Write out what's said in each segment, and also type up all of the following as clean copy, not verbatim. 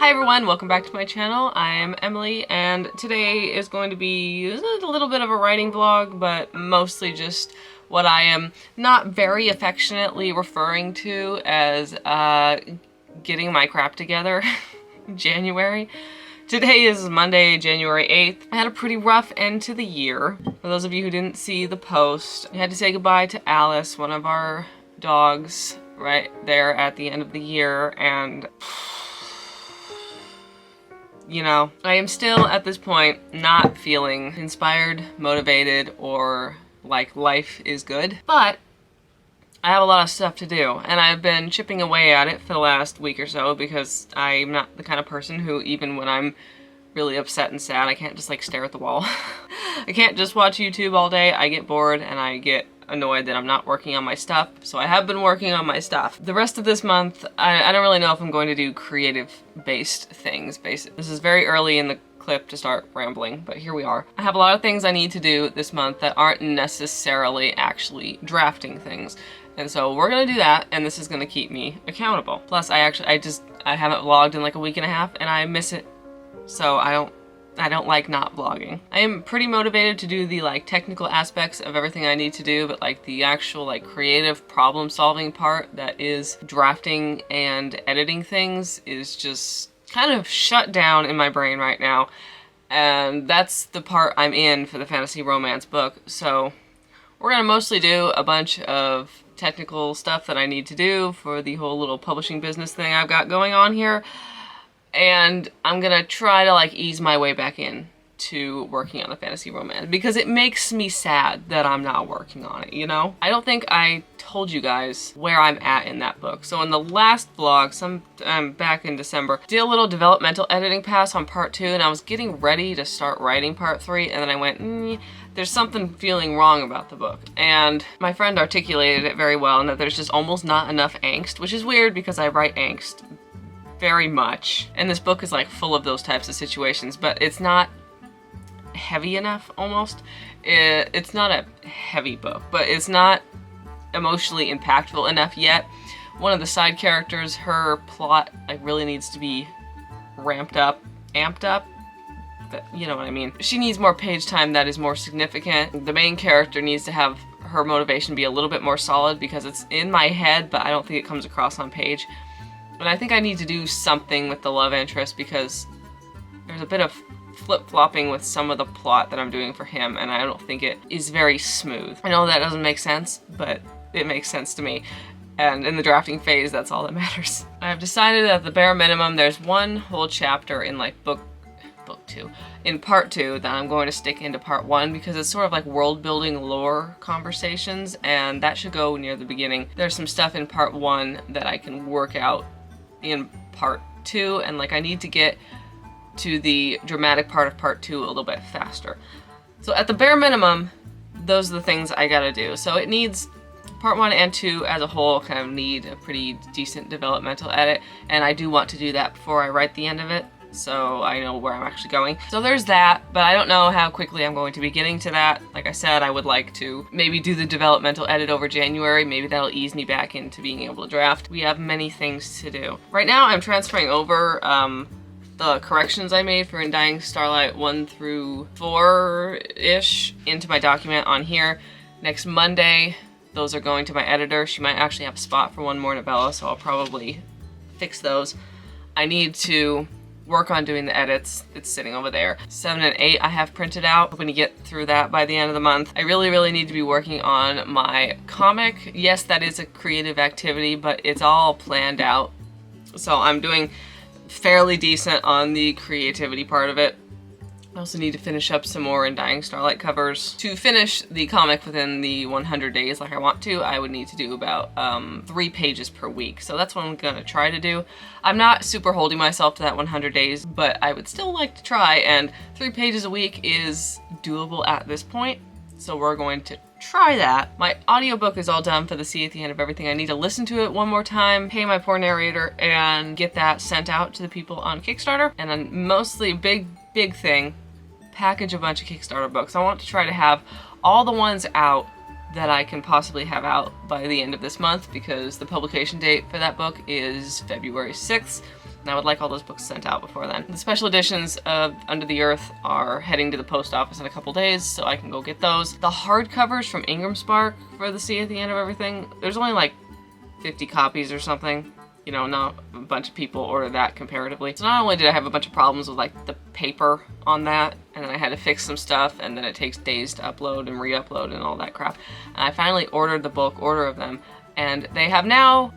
Hi everyone, welcome back to my channel. I am Emily and today is going to be a little bit of a writing vlog, but mostly just what I am not very affectionately referring to as getting my crap together in January. Today is Monday, January 8th. I had a pretty rough end to the year. For those of you who didn't see the post, I had to say goodbye to Alice, one of our dogs, right there at the end of the year, and you know, I am still at this point not feeling inspired, motivated, or like life is good, but I have a lot of stuff to do, and I've been chipping away at it for the last week or so because I'm not the kind of person who, even when I'm really upset and sad, I can't just like stare at the wall. I can't just watch YouTube all day. I get bored and I get annoyed that I'm not working on my stuff, so I have been working on my stuff. The rest of this month, I don't really know if I'm going to do creative-based things. This is very early in the clip to start rambling, but here we are. I have a lot of things I need to do this month that aren't necessarily actually drafting things, and so we're gonna do that, and this is gonna keep me accountable. Plus, I haven't vlogged in like a week and a half, and I miss it, so I don't like not vlogging. I am pretty motivated to do the like technical aspects of everything I need to do, but like the actual like creative problem solving part that is drafting and editing things is just kind of shut down in my brain right now. And that's the part I'm in for the fantasy romance book. So we're gonna mostly do a bunch of technical stuff that I need to do for the whole little publishing business thing I've got going on here. And I'm gonna try to like ease my way back in to working on a fantasy romance because it makes me sad that I'm not working on it, you know? I don't think I told you guys where I'm at in that book. So in the last vlog, back in December, did a little developmental editing pass on part 2, and I was getting ready to start writing part 3, and then I went, there's something feeling wrong about the book. And my friend articulated it very well, and that there's just almost not enough angst, which is weird because I write angst very much, and this book is like full of those types of situations, but it's not heavy enough almost. It's not a heavy book, but it's not emotionally impactful enough yet. One of the side characters, her plot like really needs to be amped up, but you know what I mean. She needs more page time that is more significant. The main character needs to have her motivation be a little bit more solid because it's in my head, but I don't think it comes across on page. But I think I need to do something with the love interest because there's a bit of flip-flopping with some of the plot that I'm doing for him, and I don't think it is very smooth. I know that doesn't make sense, but it makes sense to me. And in the drafting phase, that's all that matters. I've decided at the bare minimum, there's one whole chapter in like book 2, in part 2, that I'm going to stick into part 1 because it's sort of like world-building lore conversations, and that should go near the beginning. There's some stuff in part 1 that I can work out in part 2, and like I need to get to the dramatic part of part 2 a little bit faster. So at the bare minimum, those are the things I gotta do. So it needs, part 1 and 2 as a whole kind of need a pretty decent developmental edit, and I do want to do that before I write the end of it, so I know where I'm actually going. So there's that, but I don't know how quickly I'm going to be getting to that. Like I said, I would like to maybe do the developmental edit over January. Maybe that'll ease me back into being able to draft. We have many things to do. Right now I'm transferring over the corrections I made for In Dying Starlight 1 through 4-ish into my document on here. Next Monday, those are going to my editor. She might actually have a spot for one more novella, so I'll probably fix those. I need to work on doing the edits. It's sitting over there. 7 and 8 I have printed out. Hoping to get through that by the end of the month. I really need to be working on my comic. Yes, that is a creative activity, but it's all planned out. So I'm doing fairly decent on the creativity part of it. I also need to finish up some more In Dying Starlight covers. To finish the comic within the 100 days like I want to, I would need to do about 3 pages per week. So that's what I'm gonna try to do. I'm not super holding myself to that 100 days, but I would still like to try, and 3 pages a week is doable at this point. So we're going to try that. My audiobook is all done for the See at the End of Everything. I need to listen to it one more time, pay my poor narrator, and get that sent out to the people on Kickstarter. And then mostly big thing, package a bunch of Kickstarter books. I want to try to have all the ones out that I can possibly have out by the end of this month because the publication date for that book is February 6th. And I would like all those books sent out before then. The special editions of Under the Earth are heading to the post office in a couple days, so I can go get those. The hardcovers from Ingramspark for the Sea at the End of Everything, there's only like 50 copies or something. You know, not a bunch of people order that comparatively. So not only did I have a bunch of problems with like the paper on that, and then I had to fix some stuff, and then it takes days to upload and re-upload and all that crap. And I finally ordered the bulk order of them, and they have now,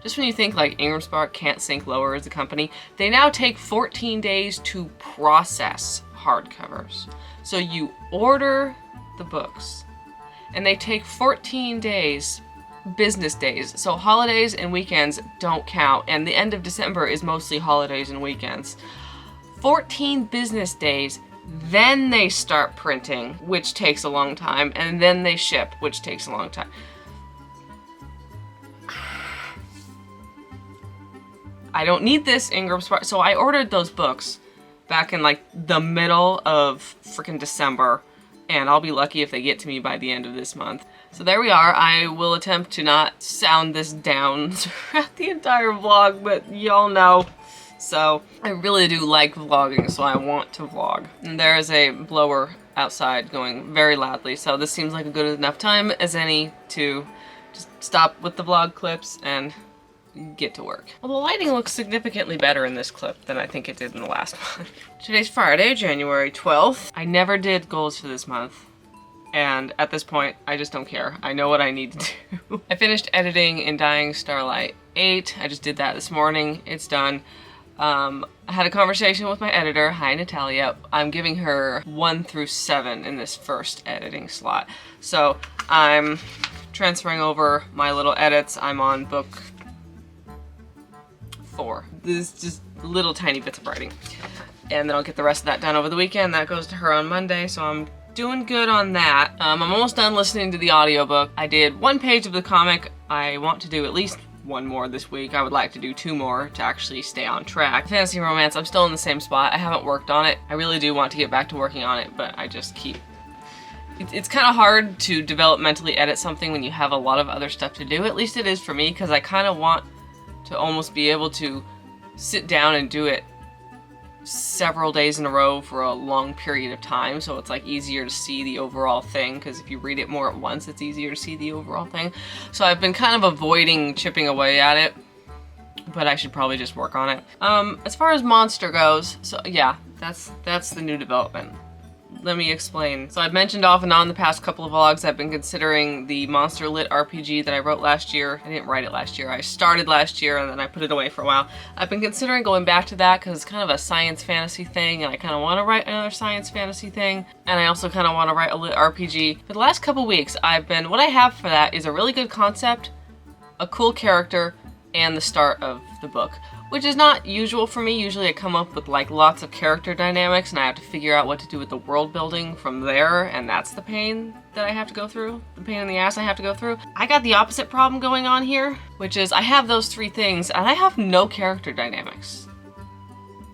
just when you think like ingramspark can't sink lower as a company, they now take 14 days to process hardcovers. So you order the books, and they take 14 days, business days. So holidays and weekends don't count, and the end of December is mostly holidays and weekends. 14 business days, then they start printing, which takes a long time, and then they ship, which takes a long time. I don't need this ingramspark. So I ordered those books back in like the middle of freaking December, and I'll be lucky if they get to me by the end of this month. So there we are. I will attempt to not sound this down throughout the entire vlog, but y'all know. So I really do like vlogging, so I want to vlog. And there is a blower outside going very loudly, so this seems like a good enough time as any to just stop with the vlog clips and get to work. Well, the lighting looks significantly better in this clip than I think it did in the last one. Today's Friday, January 12th. I never did goals for this month, and at this point, I just don't care. I know what I need to do. I finished editing and dyeing Starlight 8. I just did that this morning. It's done. I had a conversation with my editor. Hi, Natalia. I'm giving her 1 through 7 in this first editing slot. So I'm transferring over my little edits. I'm on book 4. This is just little tiny bits of writing. And then I'll get the rest of that done over the weekend. That goes to her on Monday, so I'm doing good on that. I'm almost done listening to the audiobook. I did 1 page of the comic. I want to do at least 1 more this week. I would like to do 2 more to actually stay on track. Fantasy romance, I'm still in the same spot. I haven't worked on it. I really do want to get back to working on it, but I just keep... It's kind of hard to developmentally edit something when you have a lot of other stuff to do. At least it is for me, because I kind of want to almost be able to sit down and do it several days in a row for a long period of time, so it's like easier to see the overall thing, because if you read it more at once, it's easier to see the overall thing. So I've been kind of avoiding chipping away at it, but I should probably just work on it. As far as Monster goes, so yeah, that's the new development. Let me explain. So I've mentioned off and on the past couple of vlogs, I've been considering the Monster Lit RPG that I wrote last year. I didn't write it last year. I started last year and then I put it away for a while. I've been considering going back to that because it's kind of a science fantasy thing, and I kind of want to write another science fantasy thing. And I also kind of want to write a lit RPG. For the last couple weeks, what I have for that is a really good concept, a cool character, and the start of the book, which is not usual for me. Usually I come up with like lots of character dynamics and I have to figure out what to do with the world building from there, and that's the pain that I have to go through, the pain in the ass I have to go through. I got the opposite problem going on here, which is I have those 3 things and I have no character dynamics,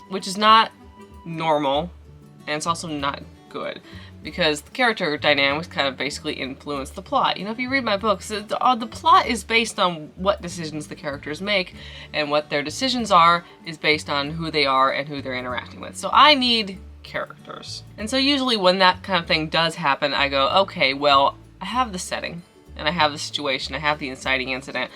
which is not normal, and it's also not good, because the character dynamics kind of basically influence the plot. You know, if you read my books, the plot is based on what decisions the characters make, and what their decisions are is based on who they are and who they're interacting with. So I need characters. And so usually when that kind of thing does happen, I go, okay, well, I have the setting, and I have the situation, I have the inciting incident.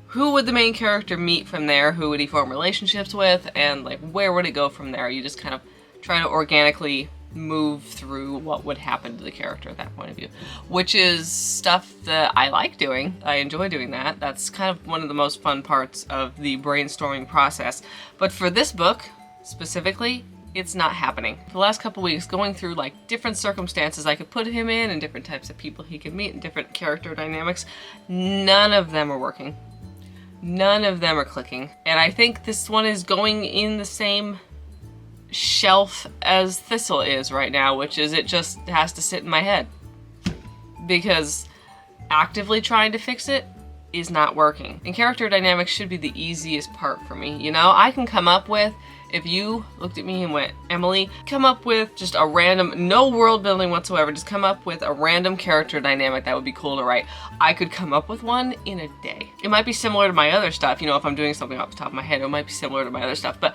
Who would the main character meet from there? Who would he form relationships with? And like, where would it go from there? You just kind of try to organically move through what would happen to the character at that point of view, which is stuff that I like doing. I enjoy doing that. That's kind of one of the most fun parts of the brainstorming process. But for this book specifically, it's not happening. For the last couple weeks, going through like different circumstances I could put him in and different types of people he could meet and different character dynamics, none of them are working. None of them are clicking. And I think this one is going in the same shelf as Thistle is right now, which is it just has to sit in my head, because actively trying to fix it is not working. And character dynamics should be the easiest part for me. You know, I can come up with If you looked at me and went, Emily, come up with just a random, no world building whatsoever, just come up with a random character dynamic that would be cool to write, I could come up with one in a day. It might be similar to my other stuff, you know, if I'm doing something off the top of my head, it might be similar to my other stuff, but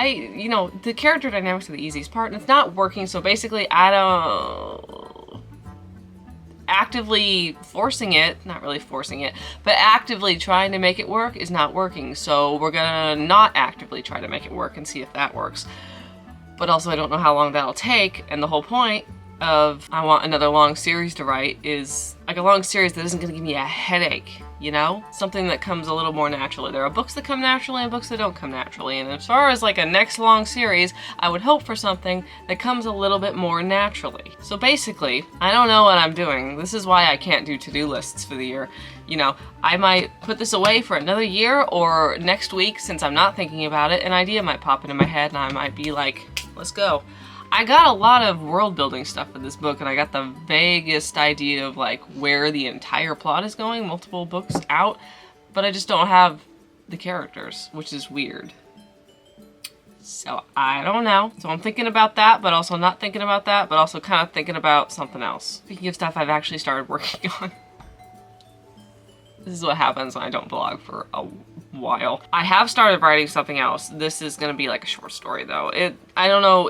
you know, the character dynamics are the easiest part, and it's not working, so basically I don't actively forcing it, not really forcing it, but actively trying to make it work is not working. So we're gonna not actively try to make it work and see if that works. But also I don't know how long that'll take, and the whole point of I want another long series to write is like a long series that isn't gonna give me a headache, you know? Something that comes a little more naturally. There are books that come naturally and books that don't come naturally, and as far as like a next long series, I would hope for something that comes a little bit more naturally. So basically, I don't know what I'm doing. This is why I can't do to-do lists for the year. You know, I might put this away for another year, or next week, since I'm not thinking about it, an idea might pop into my head and I might be like, let's go. I got a lot of world building stuff in this book, and I got the vaguest idea of like where the entire plot is going, multiple books out, but I just don't have the characters, which is weird. So I don't know. So I'm thinking about that, but also not thinking about that, but also kind of thinking about something else. Speaking of stuff I've actually started working on. This is what happens when I don't vlog for a while. I have started writing something else. This is gonna be like a short story though. I don't know,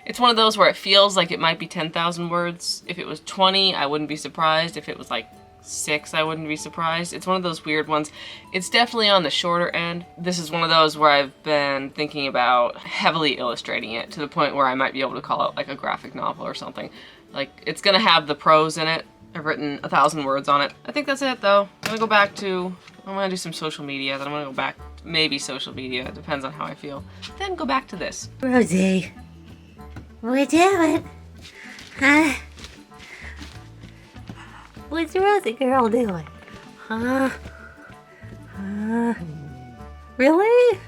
it's one of those where it feels like it might be 10,000 words. If it was 20, I wouldn't be surprised. If it was like 6, I wouldn't be surprised. It's one of those weird ones. It's definitely on the shorter end. This is one of those where I've been thinking about heavily illustrating it to the point where I might be able to call it like a graphic novel or something. Like, it's gonna have the prose in it. I've written 1,000 words on it. I think that's it though. I'm gonna do some social media, then I'm gonna go back, maybe social media, it depends on how I feel. Then go back to this. Rosie. What doing? Huh? What's Rosie girl doing? Huh? Really?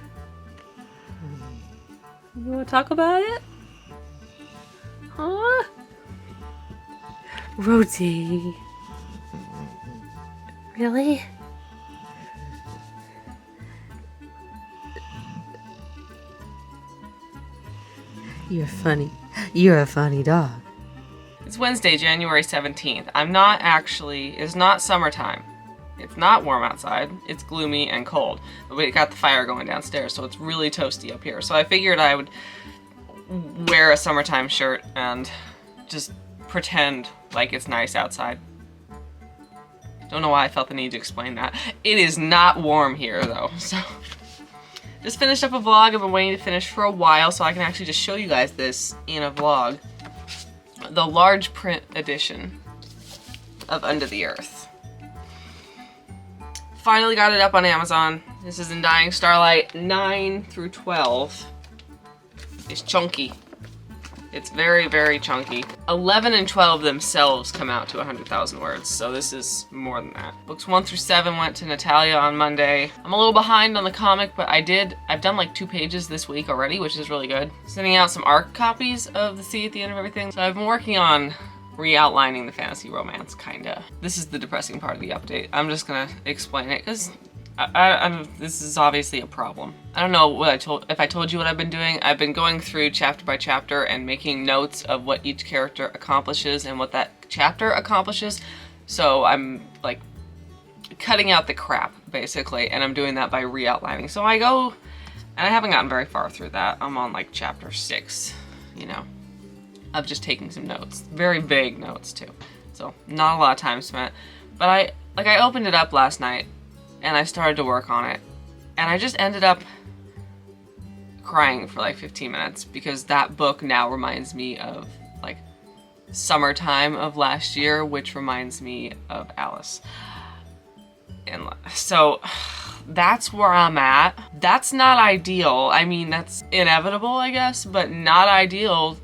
You wanna talk about it? Huh? Rosie. Really? You're funny. You're a funny dog. It's Wednesday, January 17th. It's not summertime. It's not warm outside. It's gloomy and cold. But we got the fire going downstairs, so it's really toasty up here. So I figured I would wear a summertime shirt and just pretend like it's nice outside. Don't know why I felt the need to explain that. It is not warm here though, so. Just finished up a vlog I've been waiting to finish for a while so I can actually just show you guys this in a vlog. The large print edition of Under the Earth. Finally got it up on Amazon. This is in Dying Starlight 9 through 12. It's chunky. It's very, very chunky. 11 and 12 themselves come out to 100,000 words, so this is more than that. Books 1 through 7 went to Natalia on Monday. I'm a little behind on the comic, but I've done like 2 pages this week already, which is really good. Sending out some ARC copies of The Sea at the End of Everything. So I've been working on re-outlining the fantasy romance, kinda. This is the depressing part of the update. I'm just gonna explain it, because this is obviously a problem. I don't know if I told you what I've been doing. I've been going through chapter by chapter and making notes of what each character accomplishes and what that chapter accomplishes. So I'm like cutting out the crap basically, and I'm doing that by re-outlining. So I go, and I haven't gotten very far through that. I'm on like chapter 6, you know, of just taking some notes. Very vague notes too. So not a lot of time spent. But I opened it up last night and I started to work on it, and I just ended up crying for like 15 minutes because that book now reminds me of like summertime of last year, which reminds me of Alice. And so that's where I'm at. That's not ideal. I mean, that's inevitable, I guess, but not ideal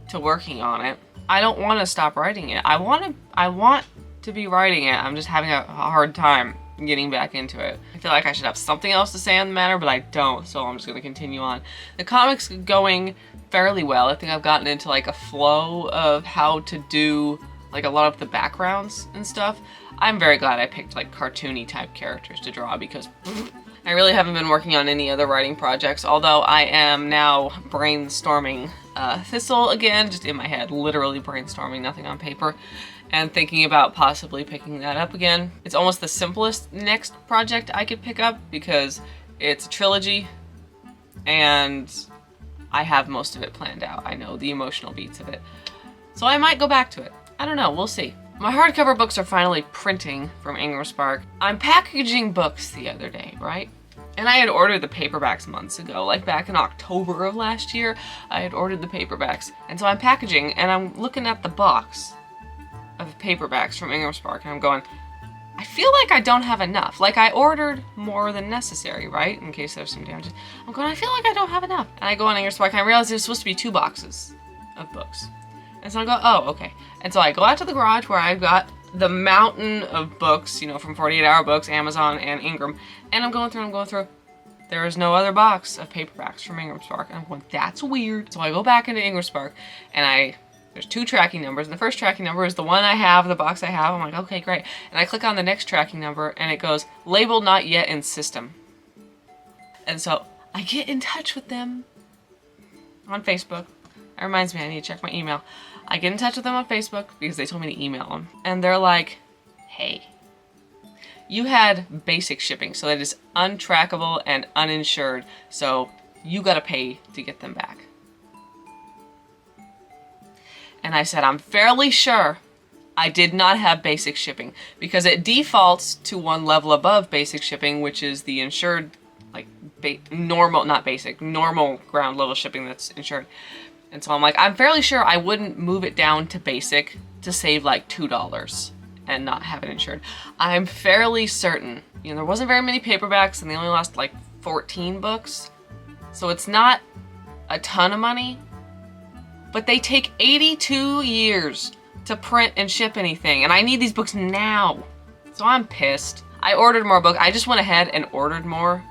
to working on it. I don't want to stop writing it. I want to be writing it. I'm just having a hard time getting back into it. I feel like I should have something else to say on the matter, but I don't, so I'm just gonna continue on. The comic's going fairly well. I think I've gotten into like a flow of how to do like a lot of the backgrounds and stuff. I'm very glad I picked like cartoony type characters to draw because I really haven't been working on any other writing projects, although I am now brainstorming Thistle again, just in my head, literally brainstorming, nothing on paper, and thinking about possibly picking that up again. It's almost the simplest next project I could pick up because it's a trilogy and I have most of it planned out. I know the emotional beats of it. So I might go back to it. I don't know, we'll see. My hardcover books are finally printing from ingramspark. I'm packaging books the other day, right? And I had ordered the paperbacks months ago, like back in October of last year, I had ordered the paperbacks. And so I'm packaging and I'm looking at the box of paperbacks from ingramspark and I'm going, I feel like I don't have enough. Like I ordered more than necessary, right? In case there's some damages. I'm going, I feel like I don't have enough. And I go on ingramspark and I realize there's supposed to be 2 boxes of books. And so I go, oh, okay. And so I go out to the garage where I've got the mountain of books, you know, from 48 Hour Books, Amazon, and Ingram. And I'm going through. There is no other box of paperbacks from ingramspark. And I'm going, that's weird. So I go back into ingramspark and there's 2 tracking numbers. And the first tracking number is the one I have, the box I have. I'm like, okay, great. And I click on the next tracking number and it goes, labeled not yet in system. And so I get in touch with them on Facebook. That reminds me, I need to check my email. I get in touch with them on Facebook because they told me to email them. And they're like, hey, you had basic shipping, so that is untrackable and uninsured, so you gotta pay to get them back. And I said, I'm fairly sure I did not have basic shipping because it defaults to one level above basic shipping, which is the insured, like normal ground level shipping that's insured. And so I'm like, I'm fairly sure I wouldn't move it down to basic to save like $2 and not have it insured. I'm fairly certain, you know, there wasn't very many paperbacks and they only lost like 14 books. So it's not a ton of money, but they take 82 years to print and ship anything. And I need these books now. So I'm pissed. I ordered more books. I just went ahead and ordered more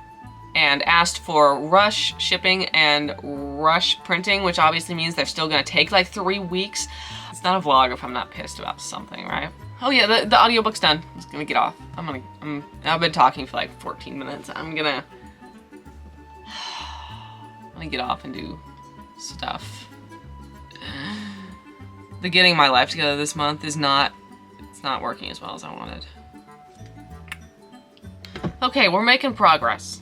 and asked for rush shipping and rush printing, which obviously means they're still gonna take like 3 weeks. It's not a vlog if I'm not pissed about something, right? Oh yeah, the audiobook's done. I'm just gonna get off. I've been talking for like 14 minutes. I'm gonna get off and do stuff. The getting my life together this month it's not working as well as I wanted. Okay, we're making progress.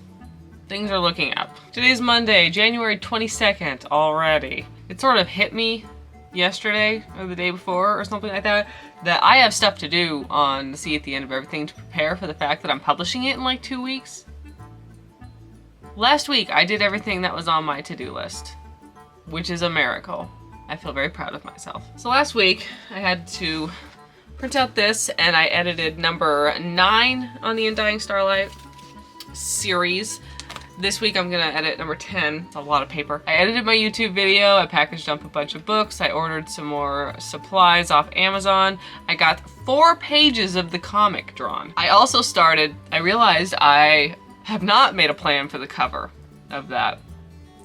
Things are looking up. Today's Monday, January 22nd already. It sort of hit me yesterday or the day before or something like that I have stuff to do on the See at the End of Everything to prepare for the fact that I'm publishing it in like 2 weeks. Last week I did everything that was on my to-do list, which is a miracle. I feel very proud of myself. So last week I had to print out this and I edited number 9 on the Undying Starlight series. This week I'm gonna edit number 10. It's a lot of paper. I edited my YouTube video, I packaged up a bunch of books, I ordered some more supplies off Amazon. I got 4 pages of the comic drawn. I realized I have not made a plan for the cover of that.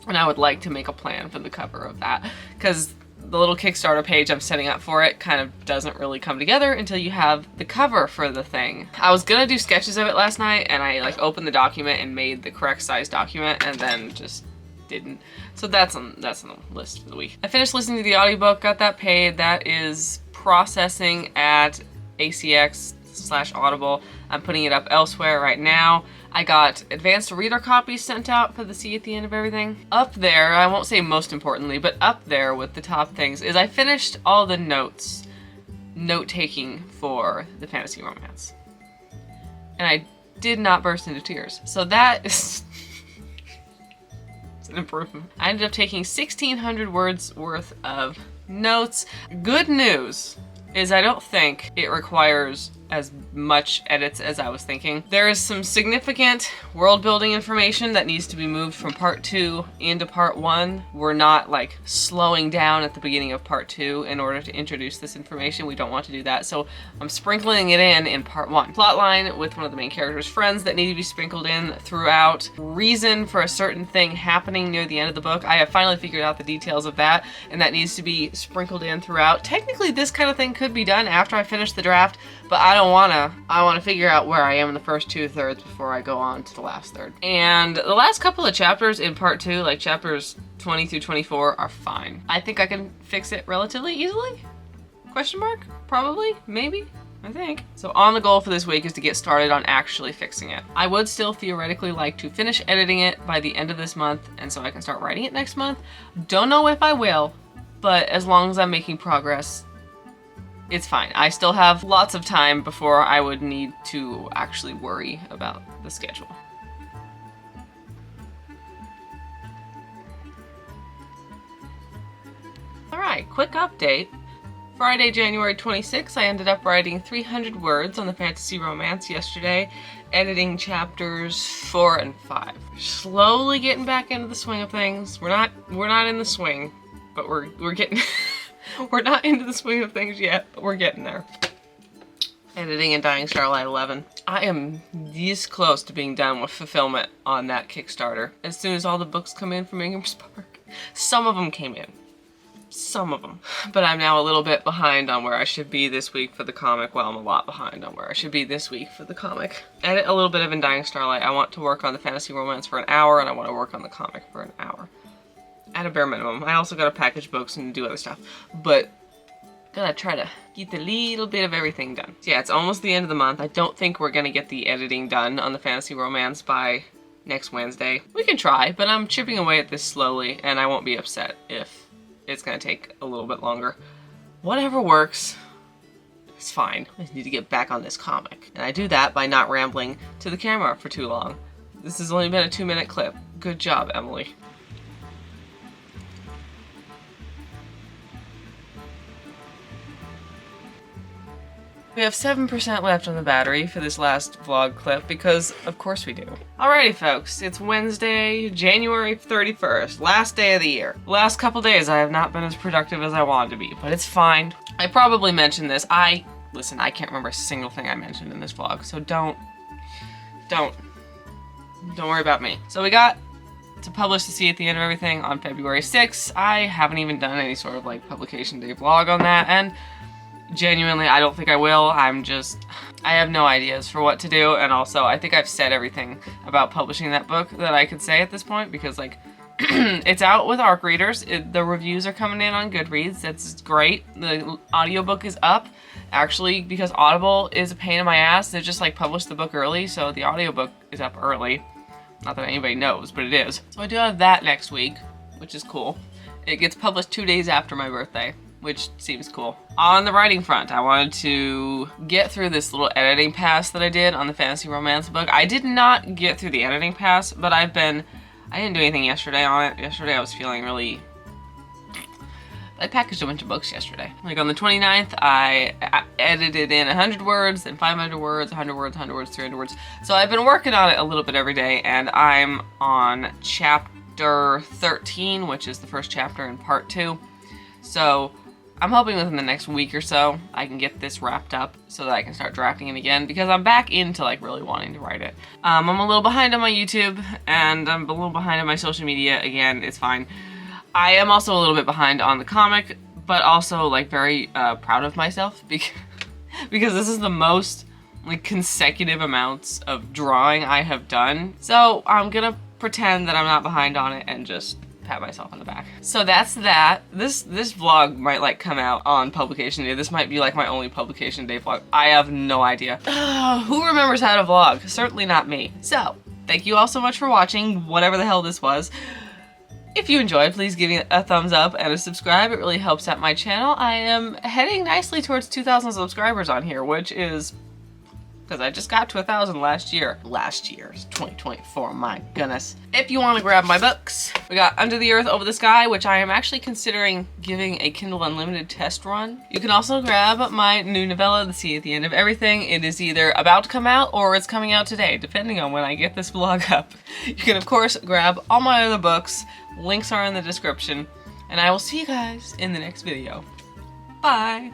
And I would like to make a plan for the cover of that, because the little Kickstarter page I'm setting up for it kind of doesn't really come together until you have the cover for the thing. I was gonna do sketches of it last night and I like opened the document and made the correct size document and then just didn't. So that's on the list for the week. I finished listening to the audiobook, got that paid. That is processing at ACX/Audible. I'm putting it up elsewhere right now. I got advanced reader copies sent out for the See at the End of Everything. Up there, I won't say most importantly, but up there with the top things is I finished all the note-taking for the fantasy romance. And I did not burst into tears. So that is it's an improvement. I ended up taking 1,600 words worth of notes. Good news is I don't think it requires as much edits as I was thinking. There is some significant world building information that needs to be moved from part 2 into part 1. We're not like slowing down at the beginning of part 2 in order to introduce this information. We don't want to do that. So I'm sprinkling it in part 1. Plotline with one of the main character's friends that need to be sprinkled in throughout. Reason for a certain thing happening near the end of the book. I have finally figured out the details of that, and that needs to be sprinkled in throughout. Technically this kind of thing could be done after I finish the draft, but I don't I wanna figure out where I am in the first 2/3 before I go on to the last third. And the last couple of chapters in part 2, like chapters 20 through 24, are fine. I think I can fix it relatively easily? Question mark? Probably? Maybe? I think. So on the goal for this week is to get started on actually fixing it. I would still theoretically like to finish editing it by the end of this month, and so I can start writing it next month. Don't know if I will, but as long as I'm making progress, it's fine. I still have lots of time before I would need to actually worry about the schedule. All right, quick update. Friday, January 26th, I ended up writing 300 words on the fantasy romance yesterday, editing chapters 4 and 5. Slowly getting back into the swing of things. We're not in the swing, but we're getting we're not into the swing of things yet, but we're getting there. Editing and dying Starlight 11. I am this close to being done with fulfillment on that Kickstarter. As soon as all the books come in from ingramspark. Some of them came in. Some of them. But I'm now a little bit behind on where I should be this week for the comic. Well, I'm a lot behind on where I should be this week for the comic. Edit a little bit of In Dying Starlight. I want to work on the fantasy romance for an hour, and I want to work on the comic for an hour. At a bare minimum. I also gotta package books and do other stuff. But gotta try to get a little bit of everything done. So yeah, it's almost the end of the month. I don't think we're gonna get the editing done on the fantasy romance by next Wednesday. We can try, but I'm chipping away at this slowly, and I won't be upset if it's gonna take a little bit longer. Whatever works, it's fine. I just need to get back on this comic. And I do that by not rambling to the camera for too long. This has only been a 2-minute clip. Good job, Emily. We have 7% left on the battery for this last vlog clip because of course we do. Alrighty folks, it's Wednesday, January 31st, last day of the year. The last couple days I have not been as productive as I wanted to be, but it's fine. I probably mentioned this. Listen, I can't remember a single thing I mentioned in this vlog, so don't worry about me. So we got to publish the See at the End of Everything on February 6th. I haven't even done any sort of like publication day vlog on that, and genuinely, I don't think I will. I have no ideas for what to do, and also I think I've said everything about publishing that book that I could say at this point, because like, it's out with ARC readers. The reviews are coming in on Goodreads. That's great. The audiobook is up. Actually, because Audible is a pain in my ass, they just like published the book early, so the audiobook is up early. Not that anybody knows, but it is. So I do have that next week, which is cool. It gets published 2 days after my birthday, which seems cool. On the writing front, I wanted to get through this little editing pass that I did on the fantasy romance book. I did not get through the editing pass, but I didn't do anything yesterday on it. Yesterday I was feeling really... I packaged a bunch of books yesterday. Like on the 29th, I edited in 100 words, then 500 words, 100 words, 100 words, 300 words. So I've been working on it a little bit every day, and I'm on chapter 13, which is the first chapter in part 2. So I'm hoping within the next week or so I can get this wrapped up so that I can start drafting it again, because I'm back into like really wanting to write it. I'm a little behind on my YouTube, and I'm a little behind on my social media. Again, it's fine. I am also a little bit behind on the comic, but also like very proud of myself because this is the most like consecutive amounts of drawing I have done. So I'm gonna pretend that I'm not behind on it and just pat myself on the back. So that's that. This vlog might like come out on publication day. This might be like my only publication day vlog. I have no idea. Who remembers how to vlog? Certainly not me. So thank you all so much for watching whatever the hell this was. If you enjoyed, please give me a thumbs up and a subscribe. It really helps out my channel. I am heading nicely towards 2,000 subscribers on here, which is because I just got to 1,000 last year. Last year, it's 2024, my goodness. If you want to grab my books, we got Under the Earth, Over the Sky, which I am actually considering giving a Kindle Unlimited test run. You can also grab my new novella, The See at the End of Everything. It is either about to come out or it's coming out today, depending on when I get this vlog up. You can, of course, grab all my other books. Links are in the description, and I will see you guys in the next video. Bye!